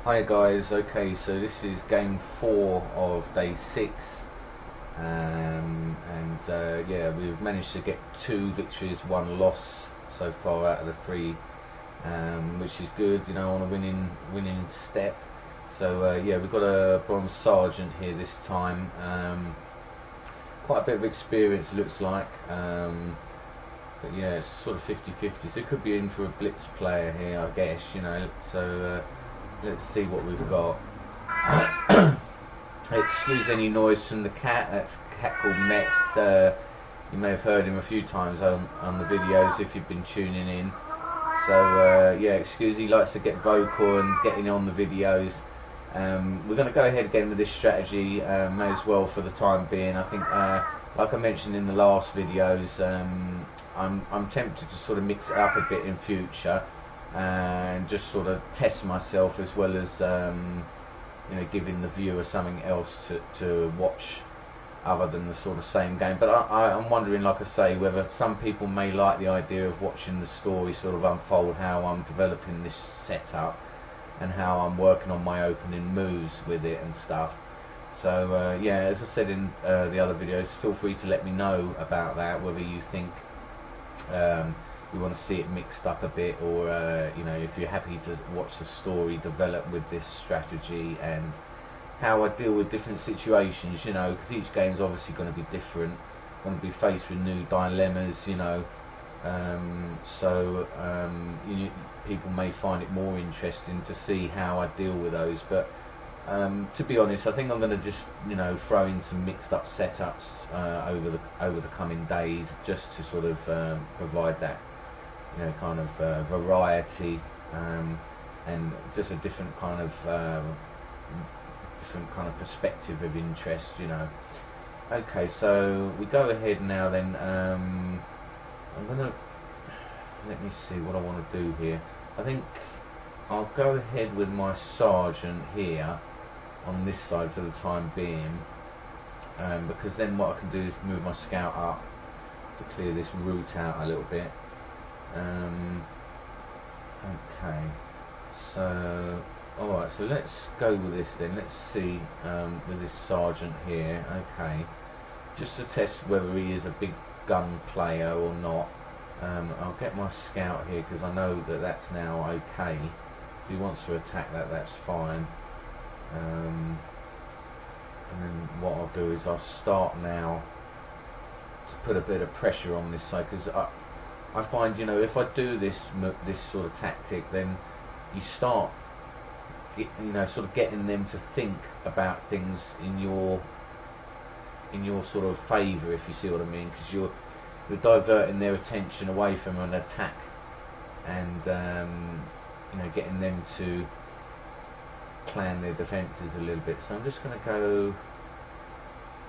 Hi guys, okay, so this is game 4 of day 6, yeah, we've managed to get 2 victories, 1 loss so far out of the 3, which is good, you know, on a winning step. So yeah, we've got a bronze sergeant here this time, quite a bit of experience it looks like, but yeah, it's sort of 50-50, so it could be in for a blitz player here, I guess, you know, so let's see what we've got. Excuse any noise from the cat. That's a cat called Metz. You may have heard him a few times on the videos if you've been tuning in. So yeah, excuse, he likes to get vocal and getting on the videos. We're going to go ahead again with this strategy, may as well for the time being. I think, like I mentioned in the last videos, I'm tempted to sort of mix it up a bit in future and just sort of test myself, as well as you know, giving the viewer something else to watch other than the sort of same game. But I'm wondering, like I say, whether some people may like the idea of watching the story sort of unfold, how I'm developing this setup and how I'm working on my opening moves with it and stuff. So yeah, as I said in the other videos, feel free to let me know about that, whether you think you want to see it mixed up a bit, or you know, if you're happy to watch the story develop with this strategy and how I deal with different situations, you know, because each game's obviously going to be different, going to be faced with new dilemmas, you know, so people may find it more interesting to see how I deal with those, but to be honest, I think I'm going to just, you know, throw in some mixed up setups over the coming days, just to sort of provide that, you know, kind of variety, and just a different kind of perspective of interest, you know. Okay, so we go ahead now then. I'm gonna, let me see what I want to do here. I think I'll go ahead with my sergeant here on this side for the time being, because then what I can do is move my scout up to clear this route out a little bit. Okay, so alright, so let's go with this then. Let's see, with this sergeant here, okay, just to test whether he is a big gun player or not. I'll get my scout here because I know that that's now okay. If he wants to attack that, that's fine. And then what I'll do is I'll start now to put a bit of pressure on this side, because I find, you know, if I do this sort of tactic, then you start, you know, sort of getting them to think about things in your sort of favour, if you see what I mean, because you're diverting their attention away from an attack, and you know, getting them to plan their defences a little bit. So I'm just going to go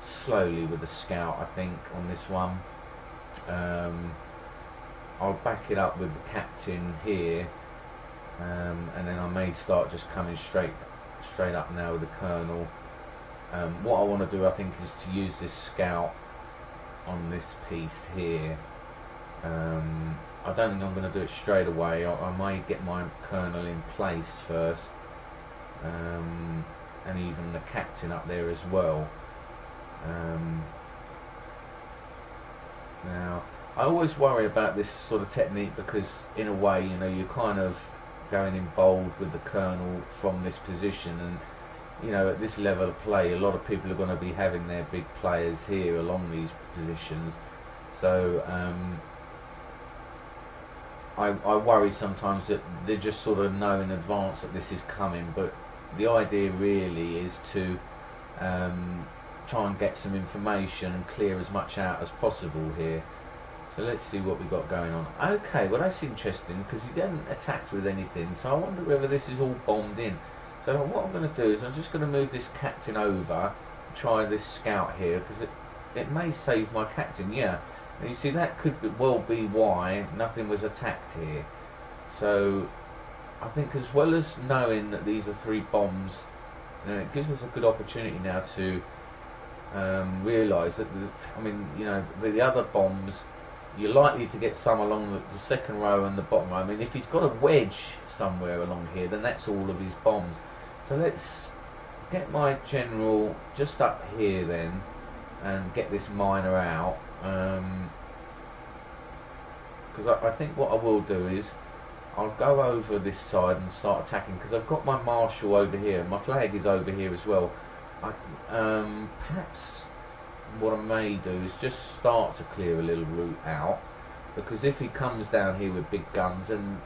slowly with the scout, I think, on this one. I'll back it up with the captain here, and then I may start just coming straight up now with the colonel. What I want to do, I think, is to use this scout on this piece here. I don't think I'm going to do it straight away. I may get my colonel in place first, and even the captain up there as well. Now, I always worry about this sort of technique because, in a way, you know, you're kind of going in bold with the colonel from this position, and you know, at this level of play, a lot of people are going to be having their big players here along these positions. So I worry sometimes that they just sort of know in advance that this is coming, but the idea really is to try and get some information and clear as much out as possible here. So let's see what we've got going on. Okay, well that's interesting, because he didn't attack with anything, so I wonder whether this is all bombed in. So what I'm going to do is I'm just going to move this captain over, try this scout here, because it may save my captain, yeah. And you see, that could well be why nothing was attacked here. So I think, as well as knowing that these are 3 bombs, you know, it gives us a good opportunity now to realise that, I mean, you know, the other bombs, you're likely to get some along the second row and the bottom row. I mean, if he's got a wedge somewhere along here, then that's all of his bombs. So let's get my general just up here then, and get this miner out. Because I think what I will do is I'll go over this side and start attacking, because I've got my marshal over here. My flag is over here as well. Perhaps what I may do is just start to clear a little route out, because if he comes down here with big guns, and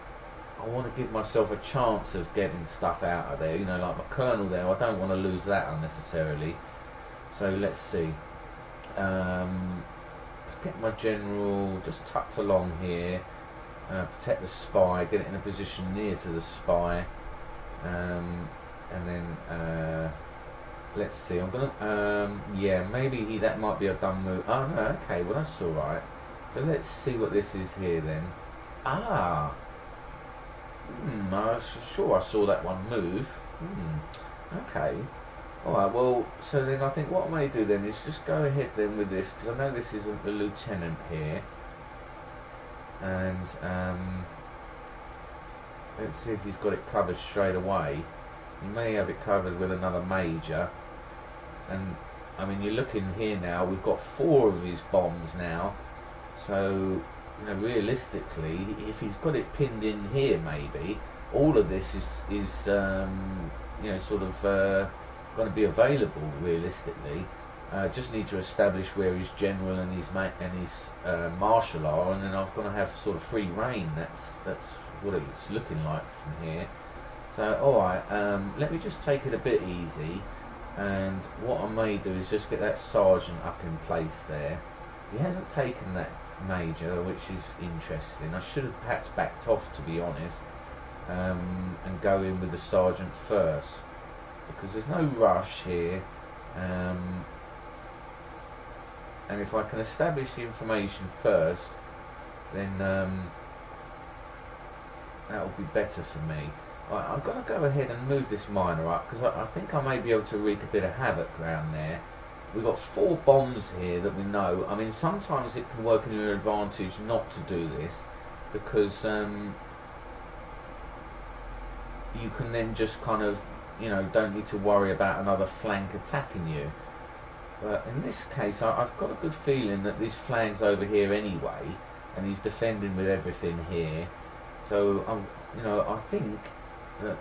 I want to give myself a chance of getting stuff out of there, you know, like my colonel there, I don't want to lose that unnecessarily. So let's see. Let's get my general just tucked along here, protect the spy, get it in a position near to the spy, and then let's see, I'm gonna, yeah, maybe that might be a dumb move. Oh no, okay, well that's alright. So let's see what this is here then. I was sure I saw that one move. Okay. Alright, well, so then I think what I may do then is just go ahead then with this, because I know this isn't the lieutenant here. And, let's see if he's got it covered straight away. He may have it covered with another major. And, I mean, you're looking here now, we've got 4 of his bombs now. So, you know, realistically, if he's got it pinned in here maybe, all of this is you know, sort of going to be available realistically. Just need to establish where his general and his marshal are, and then I'm going to have sort of free reign. That's what it's looking like from here. So, alright, let me just take it a bit easy, and what I may do is just get that sergeant up in place there. He hasn't taken that major, which is interesting. I should have perhaps backed off, to be honest, and go in with the sergeant first, because there's no rush here, and if I can establish the information first, then that will be better for me. Right, I'm going to go ahead and move this miner up, because I think I may be able to wreak a bit of havoc around there. We've got 4 bombs here that we know. I mean, sometimes it can work in your advantage not to do this, because you can then just kind of, you know, don't need to worry about another flank attacking you. But in this case, I've got a good feeling that this flank's over here anyway, and he's defending with everything here. So, you know, I think that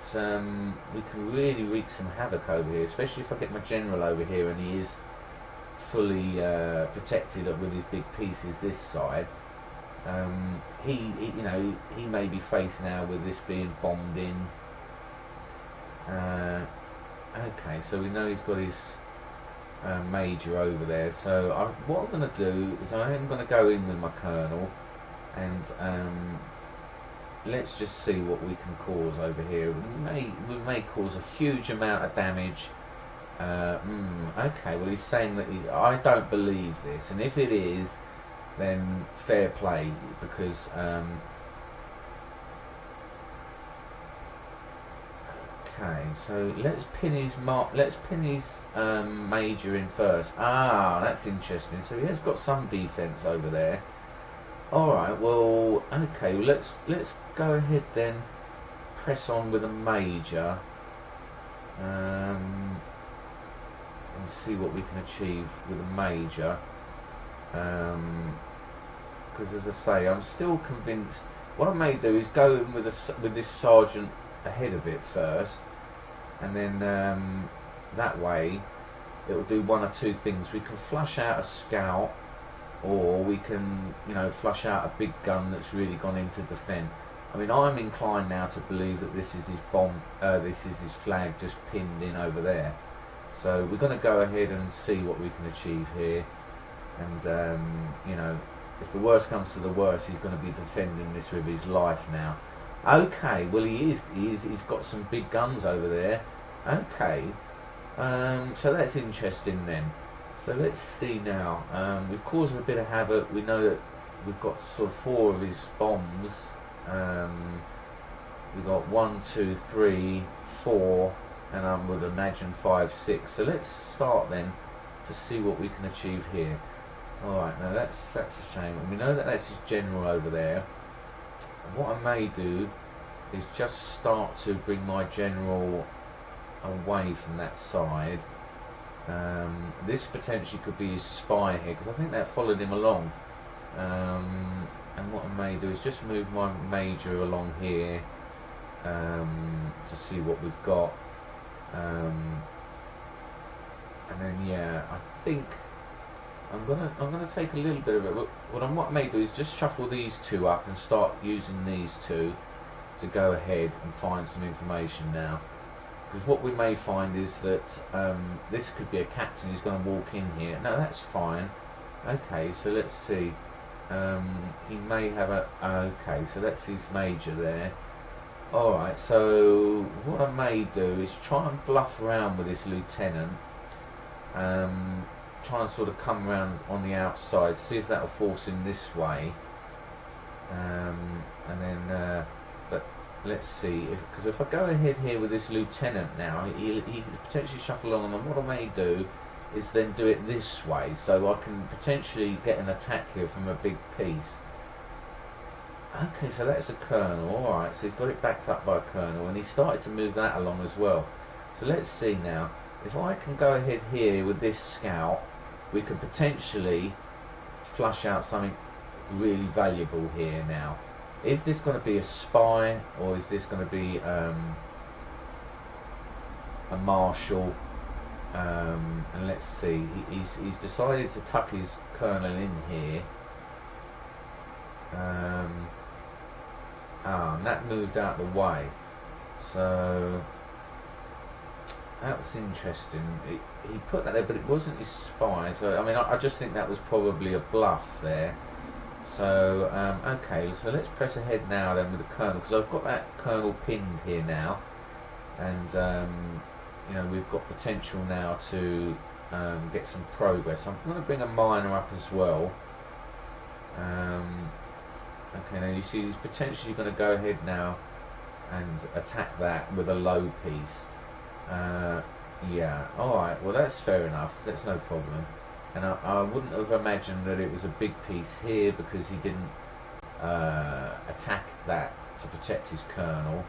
we can really wreak some havoc over here, especially if I get my general over here and he is fully protected with his big pieces this side. He you know, he may be faced now with this being bombed in. Okay, so we know he's got his major over there. So what I'm going to do is I am going to go in with my colonel, and let's just see what we can cause over here. We may cause a huge amount of damage. Okay, well he's saying that I don't believe this, and if it is, then fair play, because okay, so let's pin his major in first. That's interesting. So he has got some defense over there. Alright, well, okay, well, let's go ahead then, press on with a major, and see what we can achieve with a major, because as I say, I'm still convinced. What I may do is go in with this sergeant ahead of it first, and then that way it will do one or two things. We can flush out a scout, or we can, you know, flush out a big gun that's really gone into defend. I mean, I'm inclined now to believe that this is his bomb, this is his flag just pinned in over there. So we're going to go ahead and see what we can achieve here, and you know, if the worst comes to the worst, he's going to be defending this with his life now. Okay, well he's got some big guns over there. Okay, so that's interesting then. So let's see now. We've caused a bit of havoc. We know that we've got sort of 4 of his bombs. We've got 1, 2, 3, 4, and I would imagine 5, 6. So let's start then to see what we can achieve here. Alright, now that's a shame. And we know that that's his general over there. And what I may do is just start to bring my general away from that side. This potentially could be his spy here, because I think that followed him along. And what I may do is just move my major along here to see what we've got. And then yeah, I think I'm gonna take a little bit of it. What I may do is just shuffle these two up and start using these two to go ahead and find some information now. Because what we may find is that this could be a captain who's going to walk in here. No, that's fine. Okay, so let's see. He may have a... Okay, so that's his major there. Alright, so what I may do is try and bluff around with this lieutenant. Try and sort of come around on the outside, see if that will force him this way. And then... but let's see, because if I go ahead here with this lieutenant now, he could potentially shuffle along, and what I may do is then do it this way, so I can potentially get an attack here from a big piece. Okay, so that's a colonel, alright, so he's got it backed up by a colonel, and he started to move that along as well. So let's see now, if I can go ahead here with this scout, we could potentially flush out something really valuable here now. Is this going to be a spy, or is this going to be a marshal? And let's see, he's decided to tuck his colonel in here. And that moved out the way. So that was interesting. He put that there, but it wasn't his spy. So I mean, I just think that was probably a bluff there. So, okay, so let's press ahead now then with the colonel, because I've got that colonel pinned here now, and you know, we've got potential now to get some progress. I'm going to bring a miner up as well. Okay, now you see he's potentially going to go ahead now and attack that with a low piece. Yeah, alright, well that's fair enough, that's no problem. And I wouldn't have imagined that it was a big piece here, because he didn't attack that to protect his colonel.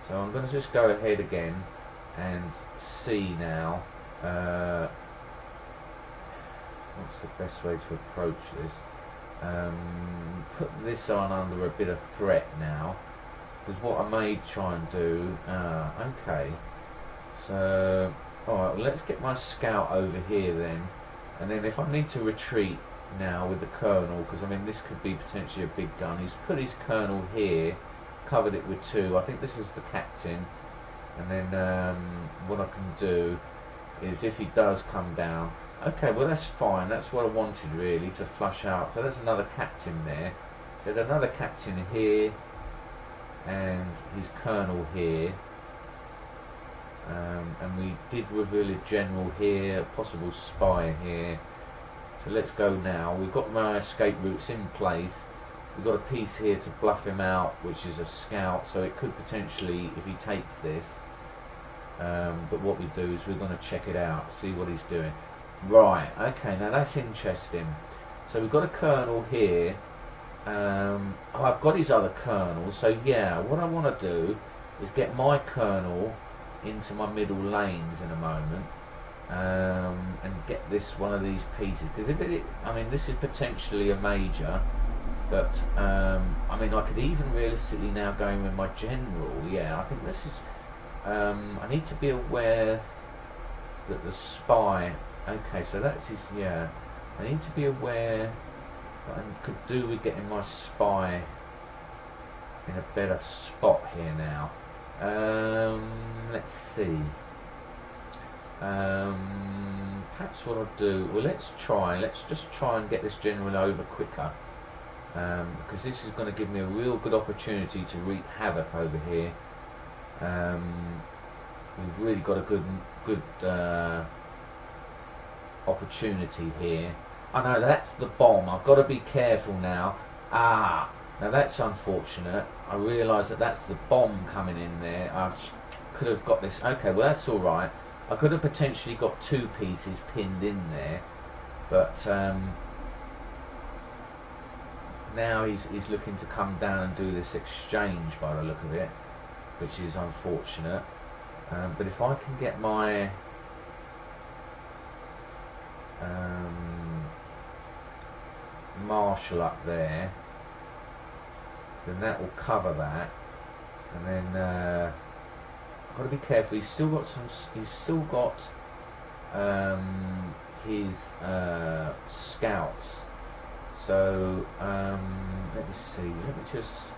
So I'm going to just go ahead again and see now what's the best way to approach this. Put this on under a bit of threat now, because what I may try and do, okay, so alright, well let's get my scout over here then. And then if I need to retreat now with the colonel, because I mean this could be potentially a big gun, he's put his colonel here, covered it with two, I think this was the captain, and then what I can do is if he does come down, okay, well that's fine, that's what I wanted really, to flush out. So there's another captain there, there's another captain here, and his colonel here. And we did reveal a general here, a possible spy here. So let's go now. We've got my escape routes in place. We've got a piece here to bluff him out, which is a scout, so it could potentially, if he takes this, but what we do is we're going to check it out, see what he's doing. Right, okay, now that's interesting. So we've got a colonel here. Oh, I've got his other colonel, so yeah, what I want to do is get my colonel into my middle lanes in a moment, and get this one of these pieces, because if it, I mean this is potentially a major, but I mean I could even realistically now go in with my general. Yeah, I think this is I need to be aware that the spy, okay, so that's his, yeah, I need to be aware that I could do with getting my spy in a better spot here now. Let's see. Perhaps what I'll do, well let's just try and get this general over quicker, because this is going to give me a real good opportunity to wreak havoc over here. We've really got a good opportunity here. I know that's the bomb, I've got to be careful now. Ah, now that's unfortunate. I realise that that's the bomb coming in there. I could have got this. Okay, well that's all right. I could have potentially got two pieces pinned in there, but now he's looking to come down and do this exchange by the look of it, which is unfortunate. But if I can get my Marshall up there, then that will cover that. And then I've got to be careful. He's still got his scouts. So let me see. Let me just.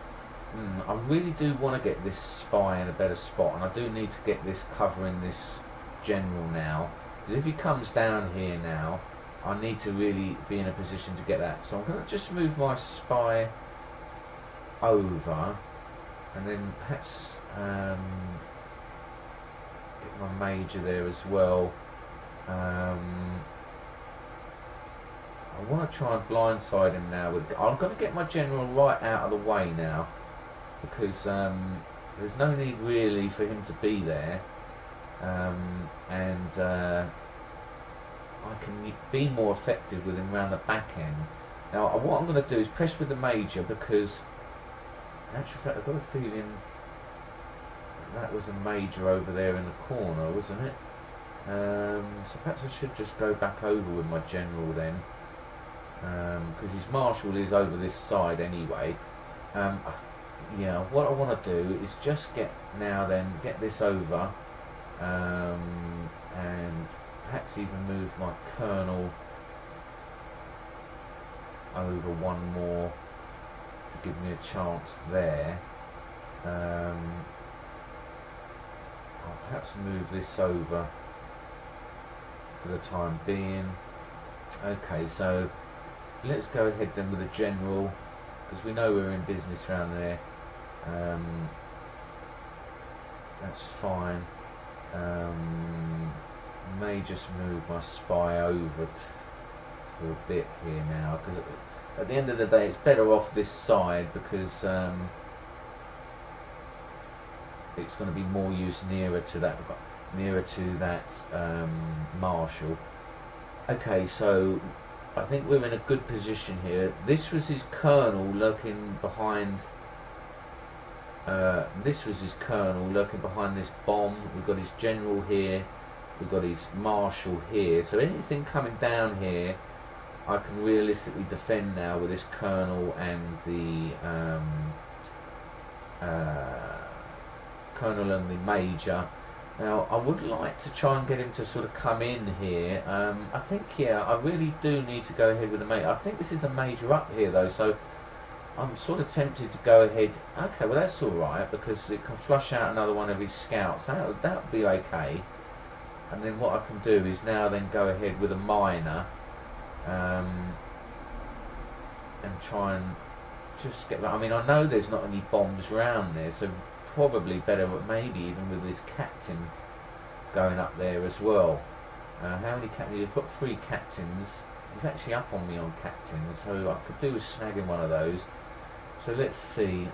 I really do want to get this spy in a better spot, and I do need to get this covering this general now. Because if he comes down here now, I need to really be in a position to get that. So I'm going to just move my spy over, and then perhaps get my major there as well. I want to try and blindside him now. I'm going to get my general right out of the way now, because there's no need really for him to be there, and I can be more effective with him around the back end. Now what I'm going to do is press with the major, because in actual fact I've got a feeling that was a major over there in the corner, wasn't it? So perhaps I should just go back over with my general then, because his marshal is over this side anyway. Yeah, what I want to do is just get this over, and perhaps even move my colonel over one more to give me a chance there. I'll perhaps move this over for the time being. Okay, so let's go ahead then with the general, because we know we're in business around there. That's fine. May just move my spy over for a bit here now, because at the end of the day it's better off this side, because it's going to be more use nearer to that marshal. Okay, so I think we're in a good position here. This was his colonel lurking behind. This bomb. We've got his general here. We've got his marshal here. So anything coming down here, I can realistically defend now with this colonel and the major. Now I would like to try and get him to sort of come in here. I think, yeah, I really do need to go ahead with the major. I think this is a major up here though, so I'm sort of tempted to go ahead. Okay, well that's alright, because it can flush out another one of his scouts. That would be okay. And then what I can do is now then go ahead with a minor, and try and just get that. I mean, I know there's not any bombs around there, so probably better, maybe even with this captain going up there as well. How many captains? You've got 3 captains. He's actually up on me on captains, so I could do with snagging one of those. So let's see.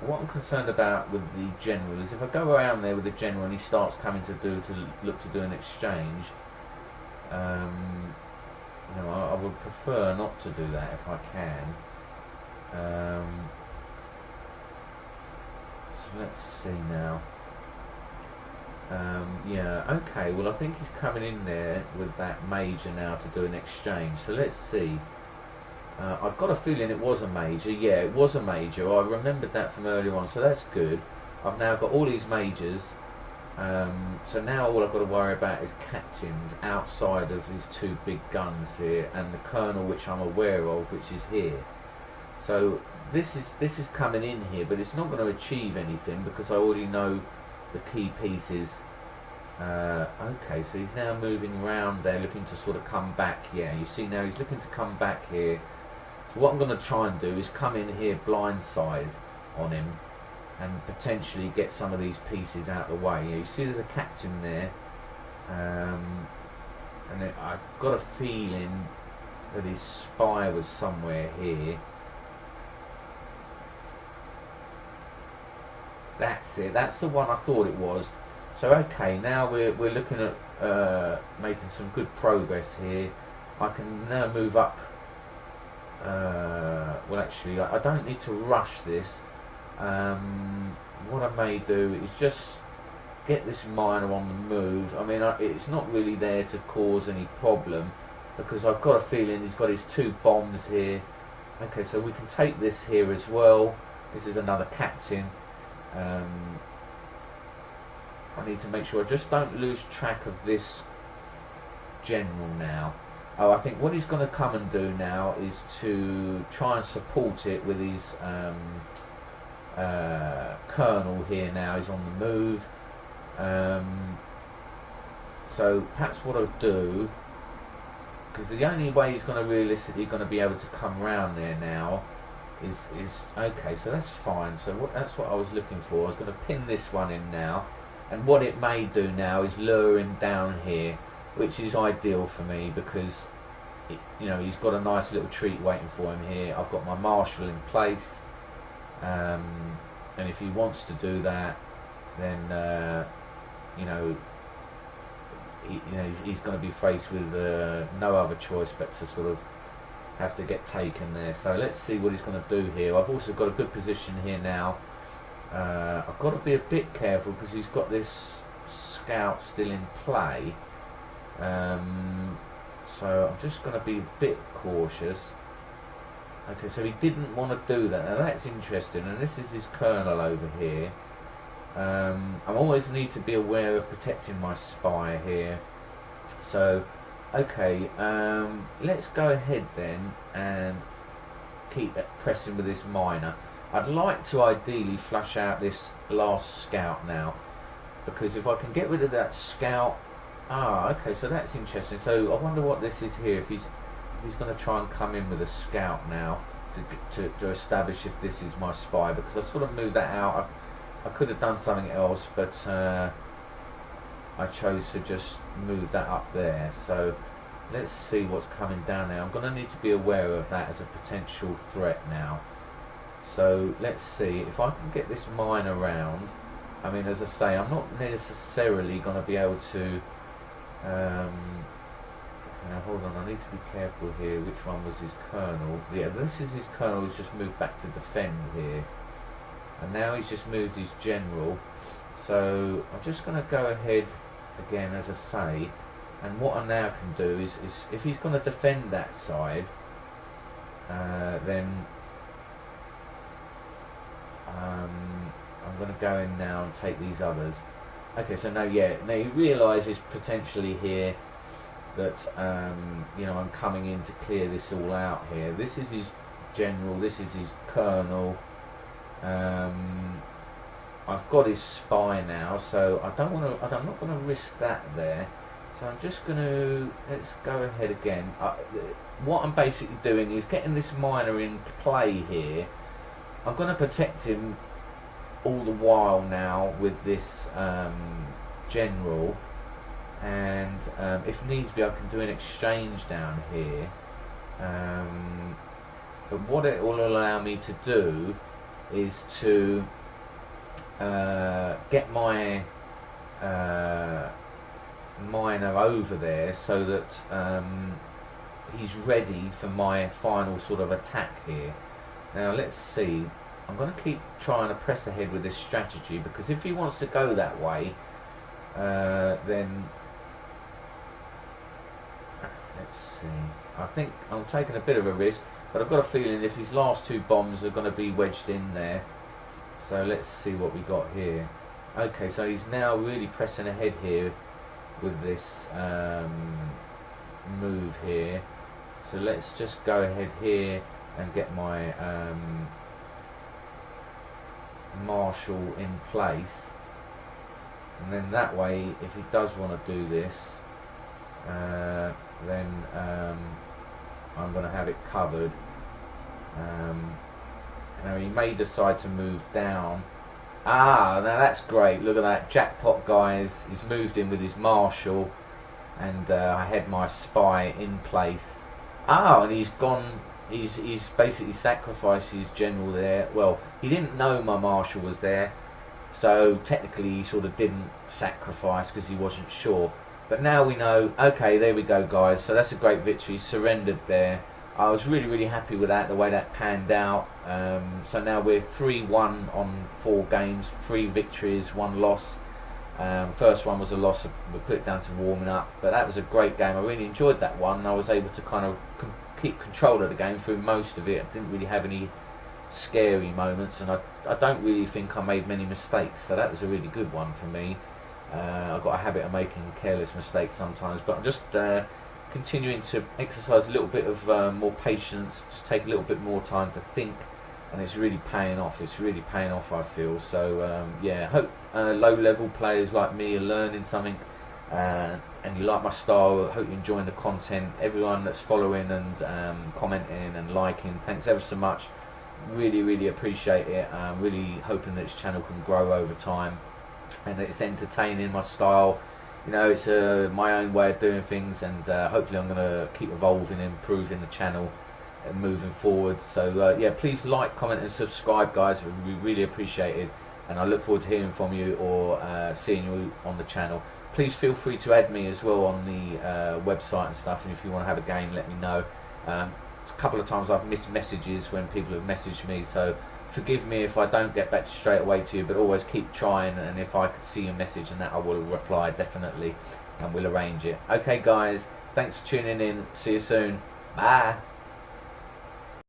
What I'm concerned about with the general is if I go around there with the general and he starts coming to look to do an exchange, you know, I would prefer not to do that if I can. So let's see now. Yeah, okay, well I think he's coming in there with that major now to do an exchange. So let's see. I've got a feeling it was a major. Yeah, it was a major. I remembered that from earlier on, so that's good. I've now got all these majors. So now all I've got to worry about is captains outside of these 2 big guns here, and the colonel, which I'm aware of, which is here. So this is coming in here, but it's not going to achieve anything because I already know the key pieces. Okay, so he's now moving around there, looking to sort of come back. Yeah, you see now he's looking to come back here. So what I'm going to try and do is come in here blindside on him and potentially get some of these pieces out of the way. Yeah, you see there's a captain there, and then I've got a feeling that his spy was somewhere here. That's it, that's the one I thought it was. So okay, now we're looking at making some good progress here. I can now move up. Well actually I don't need to rush this. what I may do is just get this miner on the move. I mean, it's not really there to cause any problem, because I've got a feeling he's got his 2 bombs here. Okay, so we can take this here as well. This is another captain. I need to make sure I just don't lose track of this general now. Oh, I think what he's going to come and do now is to try and support it with his colonel here now. He's on the move. So perhaps what I'll do, because the only way he's going to realistically going to be able to come round there now is okay, so that's fine. So that's what I was looking for. I was going to pin this one in now, and what it may do now is lure him down here, which is ideal for me, because you know, he's got a nice little treat waiting for him here. I've got my marshal in place, and if he wants to do that, then you know, he's going to be faced with no other choice but to sort of have to get taken there. So let's see what he's going to do here. I've also got a good position here now. I've got to be a bit careful because he's got this scout still in play. So I'm just going to be a bit cautious. Okay, so he didn't want to do that. Now that's interesting, and this is his colonel over here. I always need to be aware of protecting my spy here. So, okay, let's go ahead then and keep pressing with this miner. I'd like to ideally flush out this last scout now, because if I can get rid of that scout... Ah, okay, so that's interesting. So I wonder what this is here, if he's going to try and come in with a scout now to establish if this is my spy, because I sort of moved that out. I could have done something else, but I chose to just move that up there. So let's see what's coming down now. I'm going to need to be aware of that as a potential threat now. So let's see if I can get this mine around. I mean, as I say, I'm not necessarily going to be able to... now hold on, I need to be careful here. Which one was his colonel? Yeah, this is his colonel who's just moved back to defend here. And now he's just moved his general. So I'm just going to go ahead again, as I say, and what I now can do is if he's going to defend that side, then I'm going to go in now and take these others. Okay, so now he realises potentially here that you know, I'm coming in to clear this all out here. This is his general, this is his colonel. I've got his spy now, so I'm not going to risk that there. So I'm just going to, let's go ahead again. What I'm basically doing is getting this miner in play here. I'm going to protect him all the while now with this general, and if needs be I can do an exchange down here. But what it will allow me to do is to get my miner over there so that he's ready for my final sort of attack here. Now let's see, I'm going to keep trying to press ahead with this strategy, because if he wants to go that way, then let's see, I think I'm taking a bit of a risk, but I've got a feeling if his last 2 bombs are going to be wedged in there. So let's see what we got here. Okay, so he's now really pressing ahead here with this move here. So let's just go ahead here and get my marshal in place, and then that way if he does want to do this, then I'm going to have it covered. Now he may decide to move down. Ah, now that's great. Look at that, jackpot, guys. He's moved in with his marshal, and I had my spy in place. Ah, and he's gone. He's basically sacrificed his general there. Well, he didn't know my marshal was there, so technically he sort of didn't sacrifice because he wasn't sure. But now we know. Okay, there we go, guys. So that's a great victory. Surrendered there. I was really happy with that, the way that panned out. So now we're 3-1 on 4 games, 3 victories, 1 loss. First one was a loss, we put it down to warming up, but that was a great game. I really enjoyed that one. I was able to kind of keep control of the game through most of it. I didn't really have any scary moments, and I don't really think I made many mistakes, so that was a really good one for me. I've got a habit of making careless mistakes sometimes, but I'm just continuing to exercise a little bit of more patience, just take a little bit more time to think, and it's really paying off. It's really paying off, I feel. So yeah, I hope low-level players like me are learning something, and you like my style. I hope you're enjoying the content. Everyone that's following and commenting and liking, thanks ever so much. Really appreciate it. I'm really hoping that this channel can grow over time, and that it's entertaining, my style. You know, it's my own way of doing things, and hopefully I'm going to keep evolving and improving the channel and moving forward. So yeah, please like, comment and subscribe, guys. It would be really appreciated, and I look forward to hearing from you or seeing you on the channel. Please feel free to add me as well on the website and stuff, and if you want to have a game, let me know. A couple of times I've missed messages when people have messaged me, so forgive me if I don't get back straight away to you, but always keep trying, and if I can see your message and that, I will reply definitely, and we'll arrange it. Okay guys, thanks for tuning in. See you soon. Bye.